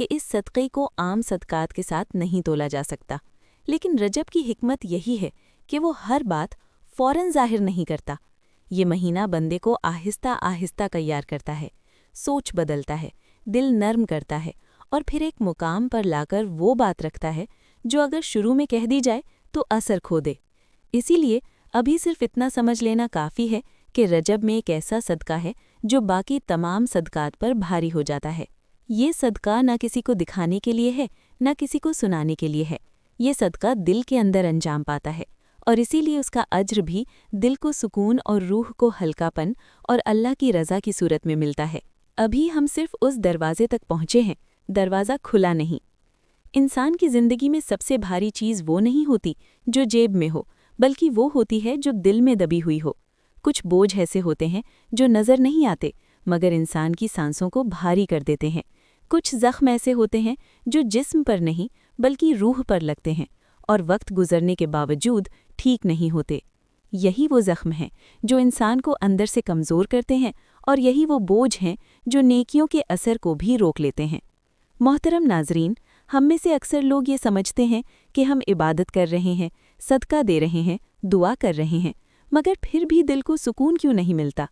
کہ اس صدقے کو عام صدقات کے ساتھ نہیں تولا جا سکتا، لیکن رجب کی حکمت یہی ہے کہ وہ ہر بات فوراً ظاہر نہیں کرتا۔ یہ مہینہ بندے کو آہستہ آہستہ تیار کرتا ہے، سوچ بدلتا ہے، دل نرم کرتا ہے، اور پھر ایک مقام پر لا کر وہ بات رکھتا ہے جو اگر شروع میں کہہ دی جائے تو اثر کھو دے۔ اسی لیے ابھی صرف اتنا سمجھ لینا کافی ہے کہ رجب میں ایک ایسا صدقہ ہے جو باقی تمام صدقات پر بھاری ہو جاتا ہے۔ یہ صدقہ نہ کسی کو دکھانے کے لیے ہے، نہ کسی کو سنانے کے لیے ہے۔ یہ صدقہ دل کے اندر انجام پاتا ہے، اور اسی لیے اس کا اجر بھی دل کو سکون اور روح کو ہلکا پن اور اللہ کی رضا کی صورت میں ملتا ہے۔ ابھی ہم صرف اس دروازے تک پہنچے ہیں، دروازہ کھلا نہیں۔ انسان کی زندگی میں سب سے بھاری چیز وہ نہیں ہوتی جو جیب میں ہو، بلکہ وہ ہوتی ہے جو دل میں دبی ہوئی ہو۔ کچھ بوجھ ایسے ہوتے ہیں جو نظر نہیں آتے مگر انسان کی سانسوں کو بھاری کر دیتے ہیں۔ کچھ زخم ایسے ہوتے ہیں جو جسم پر نہیں بلکہ روح پر لگتے ہیں اور وقت گزرنے کے باوجود ٹھیک نہیں ہوتے۔ یہی وہ زخم ہیں جو انسان کو اندر سے کمزور کرتے ہیں، اور یہی وہ بوجھ ہیں جو نیکیوں کے اثر کو بھی روک لیتے ہیں۔ محترم ناظرین، ہم میں سے اکثر لوگ یہ سمجھتے ہیں کہ ہم عبادت کر رہے ہیں، صدقہ دے رہے ہیں، دعا کر رہے ہیں، مگر پھر بھی دل کو سکون کیوں نہیں ملتا؟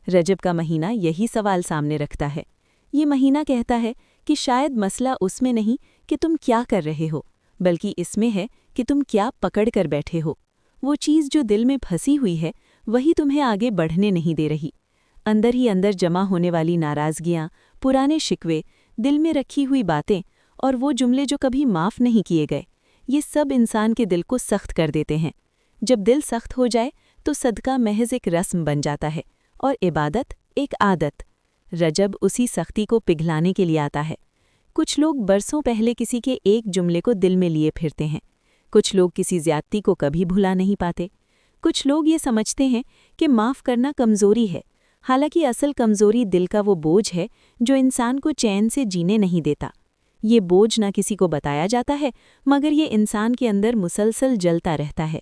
رجب کا مہینہ یہی سوال سامنے رکھتا ہے۔ یہ مہینہ کہتا ہے کہ شاید مسئلہ اس میں نہیں کہ تم کیا کر رہے ہو، بلکہ اس میں ہے کہ تم کیا پکڑ کر بیٹھے ہو۔ وہ چیز جو دل میں پھنسی ہوئی ہے وہی تمہیں آگے بڑھنے نہیں دے رہی۔ اندر ہی اندر جمع ہونے والی ناراضگیاں، پرانے شکوے، دل میں رکھی ہوئی باتیں اور وہ جملے جو کبھی معاف نہیں کیے گئے، یہ سب انسان کے دل کو سخت کر دیتے ہیں۔ جب دل سخت ہو جائے تو صدقہ محض ایک رسم بن جاتا ہے اور عبادت ایک عادت۔ رجب اسی سختی کو پگھلانے کے لیے آتا ہے۔ کچھ لوگ برسوں پہلے کسی کے ایک جملے کو دل میں لیے پھرتے ہیں، کچھ لوگ کسی زیادتی کو کبھی بھلا نہیں پاتے، کچھ لوگ یہ سمجھتے ہیں کہ معاف کرنا کمزوری ہے، حالانکہ اصل کمزوری دل کا وہ بوجھ ہے جو انسان کو چین سے جینے نہیں دیتا۔ یہ بوجھ نہ کسی کو بتایا جاتا ہے مگر یہ انسان کے اندر مسلسل جلتا رہتا ہے۔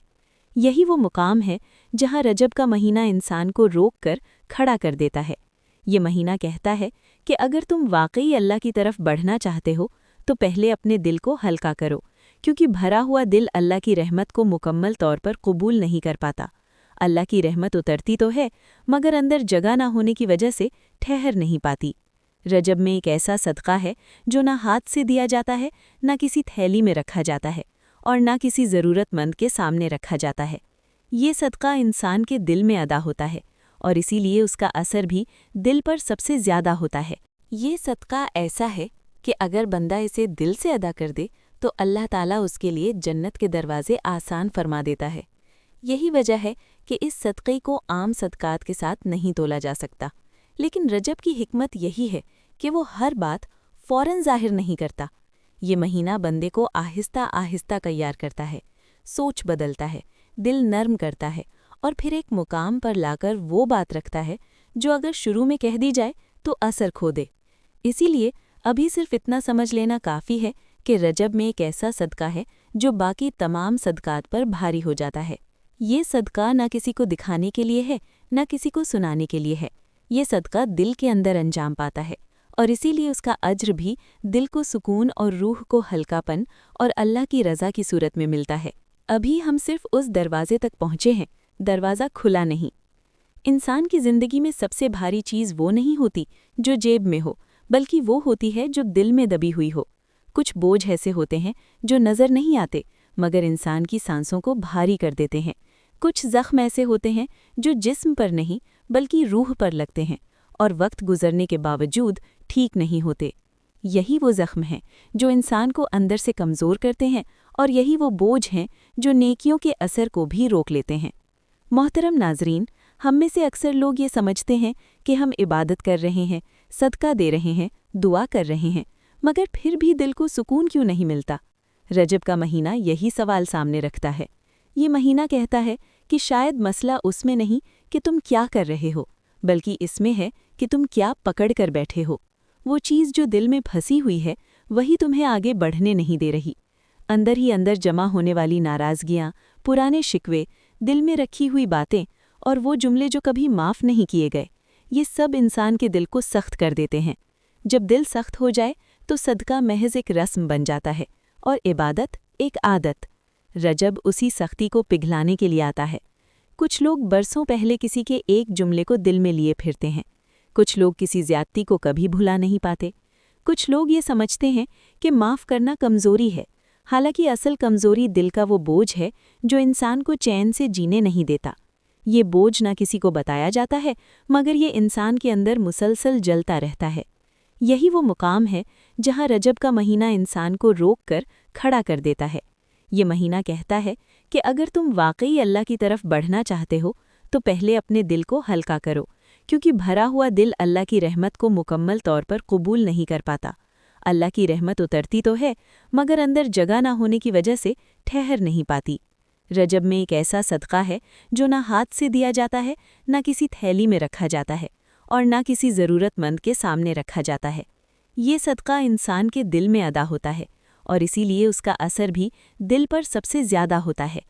یہی وہ مقام ہے جہاں رجب کا مہینہ انسان کو روک کر کھڑا کر دیتا ہے۔ یہ مہینہ کہتا ہے کہ اگر تم واقعی اللہ کی طرف بڑھنا چاہتے ہو تو پہلے اپنے دل کو ہلکا کرو، کیونکہ بھرا ہوا دل اللہ کی رحمت کو مکمل طور پر قبول نہیں کر پاتا۔ اللہ کی رحمت اترتی تو ہے مگر اندر جگہ نہ ہونے کی وجہ سے ٹھہر نہیں پاتی۔ رجب میں ایک ایسا صدقہ ہے جو نہ ہاتھ سے دیا جاتا ہے، نہ کسی تھیلی میں رکھا جاتا ہے، اور نہ کسی ضرورت مند کے سامنے رکھا جاتا ہے۔ یہ صدقہ انسان کے دل میں ادا ہوتا ہے، اور اسی لیے اس کا اثر بھی دل پر سب سے زیادہ ہوتا ہے۔ یہ صدقہ ایسا ہے کہ اگر بندہ اسے دل سے ادا کر دے تو اللہ تعالیٰ اس کے لیے جنت کے دروازے آسان فرما دیتا ہے۔ یہی وجہ ہے کہ اس صدقے کو عام صدقات کے ساتھ نہیں تولا جا سکتا، لیکن رجب کی حکمت یہی ہے کہ وہ ہر بات فوراً ظاہر نہیں کرتا۔ یہ مہینہ بندے کو آہستہ آہستہ تیار کرتا ہے، سوچ بدلتا ہے، دل نرم کرتا ہے، اور پھر ایک مقام پر لا کر وہ بات رکھتا ہے جو اگر شروع میں کہہ دی جائے تو اثر کھو دے۔ اسی لیے ابھی صرف اتنا سمجھ لینا کافی ہے کہ رجب میں ایک ایسا صدقہ ہے جو باقی تمام صدقات پر بھاری ہو جاتا ہے۔ یہ صدقہ نہ کسی کو دکھانے کے لیے ہے، نہ کسی کو سنانے کے لیے ہے۔ یہ صدقہ دل کے اندر انجام پاتا ہے، اور اسی لیے اس کا اجر بھی دل کو سکون اور روح کو ہلکا پن اور اللہ کی رضا کی صورت میں ملتا ہے۔ ابھی ہم صرف اس دروازے تک پہنچے ہیں، دروازہ کھلا نہیں۔ انسان کی زندگی میں سب سے بھاری چیز وہ نہیں ہوتی جو جیب میں ہو، بلکہ وہ ہوتی ہے جو دل میں دبی ہوئی ہو۔ کچھ بوجھ ایسے ہوتے ہیں جو نظر نہیں آتے مگر انسان کی سانسوں کو بھاری کر دیتے ہیں، کچھ زخم ایسے ہوتے ہیں جو جسم پر نہیں بلکہ روح پر لگتے ہیں اور وقت گزرنے کے باوجود ٹھیک نہیں ہوتے۔ یہی وہ زخم ہیں جو انسان کو اندر سے کمزور کرتے ہیں، اور یہی وہ بوجھ ہیں جو نیکیوں کے اثر کو بھی روک لیتے ہیں۔ محترم ناظرین، ہم میں سے اکثر لوگ یہ سمجھتے ہیں کہ ہم عبادت کر رہے ہیں، صدقہ دے رہے ہیں، دعا کر رہے ہیں، مگر پھر بھی دل کو سکون کیوں نہیں ملتا؟ رجب کا مہینہ یہی سوال سامنے رکھتا ہے۔ یہ مہینہ کہتا ہے کہ شاید مسئلہ اس میں نہیں کہ تم کیا کر رہے ہو، بلکہ اس میں ہے کہ تم کیا پکڑ کر بیٹھے ہو۔ وہ چیز جو دل میں پھنسی ہوئی ہے وہی تمہیں آگے بڑھنے نہیں دے رہی۔ اندر ہی اندر جمع ہونے والی ناراضگیاں، پرانے شکوے، دل میں رکھی ہوئی باتیں اور وہ جملے جو کبھی معاف نہیں کیے گئے، یہ سب انسان کے دل کو سخت کر دیتے ہیں۔ جب دل سخت ہو جائے تو صدقہ محض ایک رسم بن جاتا ہے اور عبادت ایک عادت۔ رجب اسی سختی کو پگھلانے کے لیے آتا ہے۔ کچھ لوگ برسوں پہلے کسی کے ایک جملے کو دل میں لیے پھرتے ہیں، کچھ لوگ کسی زیادتی کو کبھی بھلا نہیں پاتے، کچھ لوگ یہ سمجھتے ہیں کہ معاف کرنا کمزوری ہے، حالانکہ اصل کمزوری دل کا وہ بوجھ ہے جو انسان کو چین سے جینے نہیں دیتا۔ یہ بوجھ نہ کسی کو بتایا جاتا ہے، مگر یہ انسان کے اندر مسلسل جلتا رہتا ہے۔ یہی وہ مقام ہے جہاں رجب کا مہینہ انسان کو روک کر کھڑا کر دیتا ہے۔ یہ مہینہ کہتا ہے کہ اگر تم واقعی اللہ کی طرف بڑھنا چاہتے ہو تو پہلے اپنے دل کو ہلکا کرو، کیونکہ بھرا ہوا دل اللہ کی رحمت کو مکمل طور پر قبول نہیں کر پاتا۔ اللہ کی رحمت اترتی تو ہے، مگر اندر جگہ نہ ہونے کی وجہ سے ٹھہر نہیں پاتی۔ رجب میں ایک ایسا صدقہ ہے جو نہ ہاتھ سے دیا جاتا ہے، نہ کسی تھیلی میں رکھا جاتا ہے، اور نہ کسی ضرورت مند کے سامنے رکھا جاتا ہے۔ یہ صدقہ انسان کے دل میں ادا ہوتا ہے، اور اسی لیے اس کا اثر بھی دل پر سب سے زیادہ ہوتا ہے۔